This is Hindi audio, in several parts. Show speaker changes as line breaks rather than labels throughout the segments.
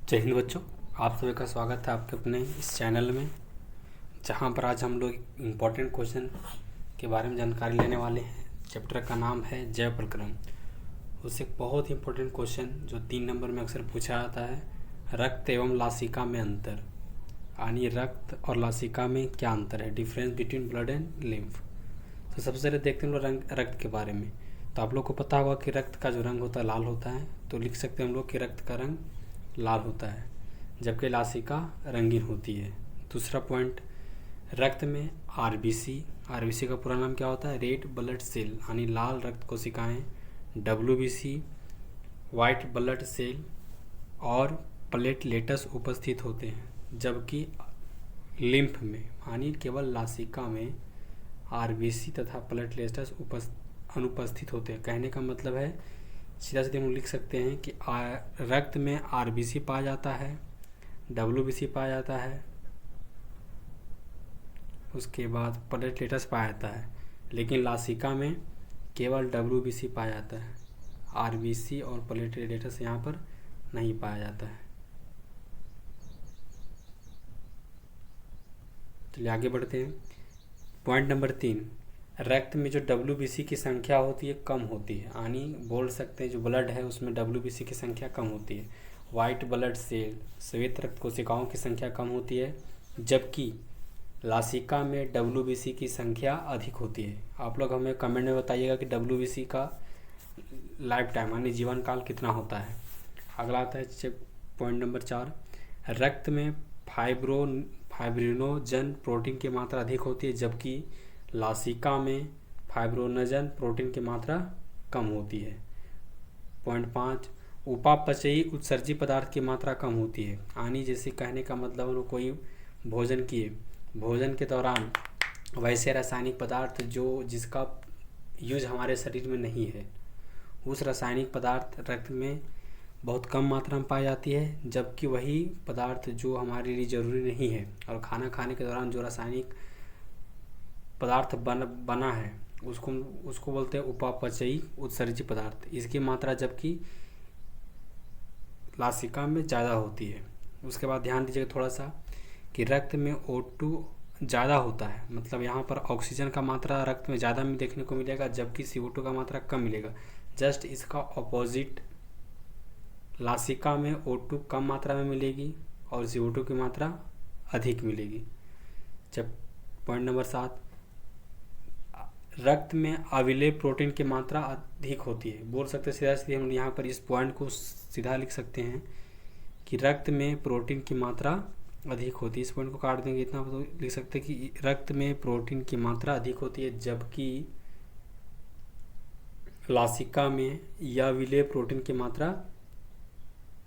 जय हिंद बच्चों, आप सभी का स्वागत है आपके अपने इस चैनल में, जहां पर आज हम लोग इम्पोर्टेंट क्वेश्चन के बारे में जानकारी लेने वाले हैं। चैप्टर का नाम है जैव प्रकरण। उससे एक बहुत ही इम्पोर्टेंट क्वेश्चन जो 3 नंबर में अक्सर पूछा जाता है, रक्त एवं लासिका में अंतर, यानी रक्त और लासिका में क्या अंतर है, difference between blood and lymph. तो सबसे पहले देखते हैं हम लोग रक्त के बारे में। तो आप लोग को पता होगा कि रक्त का जो रंग होता है लाल होता है, तो लिख सकते हैं हम लोग कि रक्त का रंग लाल होता है, जबकि लासिका रंगीन होती है। दूसरा पॉइंट, रक्त में आरबीसी का पूरा नाम क्या होता है, रेड ब्लड सेल, यानी लाल रक्त कोशिकाएं, डब्ल्यूबीसी वाइट ब्लड सेल और प्लेटलेट्स उपस्थित होते हैं, जबकि लिम्फ में यानी केवल लासिका में आरबीसी तथा प्लेटलेट्स अनुपस्थित होते हैं। कहने का मतलब है, सीधा सीधे हम लिख सकते हैं कि रक्त में आरबीसी पाया जाता है, डब्ल्यूबीसी पाया जाता है, उसके बाद प्लेटलेट्स पाया जाता है, लेकिन लासिका में केवल डब्ल्यूबीसी पाया जाता है, आरबीसी और प्लेटलेट्स यहाँ पर नहीं पाया जाता है। चलिए आगे बढ़ते हैं। पॉइंट नंबर 3, रक्त में जो डब्ल्यूबीसी की संख्या होती है कम होती है, यानी बोल सकते हैं जो ब्लड है उसमें डब्ल्यूबीसी की संख्या कम होती है। वाइट ब्लड सेल श्वेत रक्त कोशिकाओं की संख्या कम होती है, जबकि लासिका में डब्ल्यूबीसी की संख्या अधिक होती है। आप लोग हमें कमेंट में बताइएगा कि डब्ल्यूबीसी का लाइफ टाइम यानी जीवन काल कितना होता है। अगला आता है पॉइंट नंबर 4, रक्त में फाइब्रिनोजन प्रोटीन की मात्रा अधिक होती है, जबकि लासिका में फाइब्रिनोजन प्रोटीन की मात्रा कम होती है। पॉइंट 5, उपापचयी उत्सर्जी पदार्थ की मात्रा कम होती है, यानी जैसे कहने का मतलब उन्होंने कोई भोजन किए, भोजन के दौरान वैसे रासायनिक पदार्थ जिसका यूज हमारे शरीर में नहीं है, उस रासायनिक पदार्थ रक्त में बहुत कम मात्रा में पाई जाती है, जबकि वही पदार्थ जो हमारे लिए ज़रूरी नहीं है और खाना खाने के दौरान जो रासायनिक पदार्थ बना है उसको बोलते हैं उपापचयी उत्सर्जी पदार्थ। इसकी मात्रा जबकि लासिका में ज़्यादा होती है। उसके बाद ध्यान दीजिएगा थोड़ा सा कि रक्त में O2 ज़्यादा होता है, मतलब यहाँ पर ऑक्सीजन का मात्रा रक्त में ज़्यादा में देखने को मिलेगा, जबकि CO2 का मात्रा कम मिलेगा। जस्ट इसका ऑपोजिट, लासिका में O2 कम मात्रा में मिलेगी और CO2 की मात्रा अधिक मिलेगी। जब पॉइंट नंबर 7, रक्त में अविलेय प्रोटीन की मात्रा अधिक होती है। बोल सकते हैं सीधा सीधे हम यहाँ पर इस पॉइंट को सीधा लिख सकते हैं कि रक्त में प्रोटीन की मात्रा अधिक होती है। इस पॉइंट को काट देंगे, इतना तो लिख सकते हैं कि रक्त में प्रोटीन की मात्रा अधिक होती है, जबकि लासिका में या विलेय प्रोटीन की मात्रा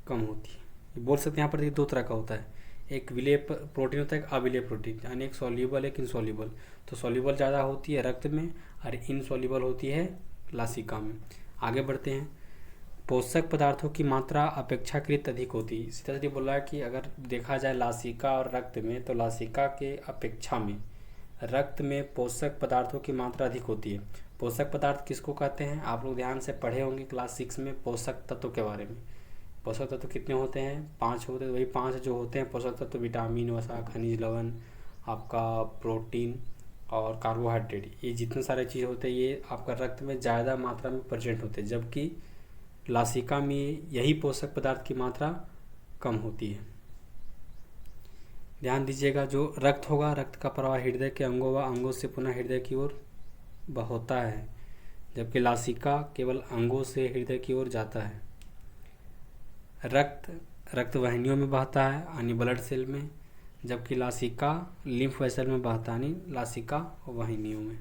कम होती है। बोल सकते हैं यहाँ पर 2 तरह का होता है, एक विलेय प्रोटीन होता है, एक अविलेय प्रोटीन, यानी एक सॉल्यूबल एक इनसॉल्यूबल। तो सॉल्यूबल ज़्यादा होती है रक्त में और इनसॉल्यूबल होती है लासिका में। आगे बढ़ते हैं। पोषक पदार्थों की मात्रा अपेक्षाकृत अधिक होती है। सीधा सीधे बोला है कि अगर देखा जाए लासिका और रक्त में, तो लासिका के अपेक्षा में रक्त में पोषक पदार्थों की मात्रा अधिक होती है। पोषक पदार्थ किसको कहते हैं, आप लोग ध्यान से पढ़े होंगे क्लास 6 में पोषक तत्व के बारे में। पोषक तत्व कितने होते हैं, 5 होते हैं। वही 5 जो होते हैं पोषक तत्व, विटामिन, वसा, खनिज लवण, आपका प्रोटीन और कार्बोहाइड्रेट, ये जितने सारे चीज़ होते हैं ये आपका रक्त में ज़्यादा मात्रा में प्रेजेंट होते हैं, जबकि लासिका में यही पोषक पदार्थ की मात्रा कम होती है। ध्यान दीजिएगा, जो रक्त होगा, रक्त का प्रवाह हृदय के अंगों व अंगों से पुनः हृदय की ओर होता है, जबकि लासिका केवल अंगों से हृदय की ओर जाता है। रक्त वाहिनियों में बहता है, यानी ब्लड सेल में, जबकि लासिका लिम्फ वेसल में बहता है, यानी लासिका वाहिनियों में।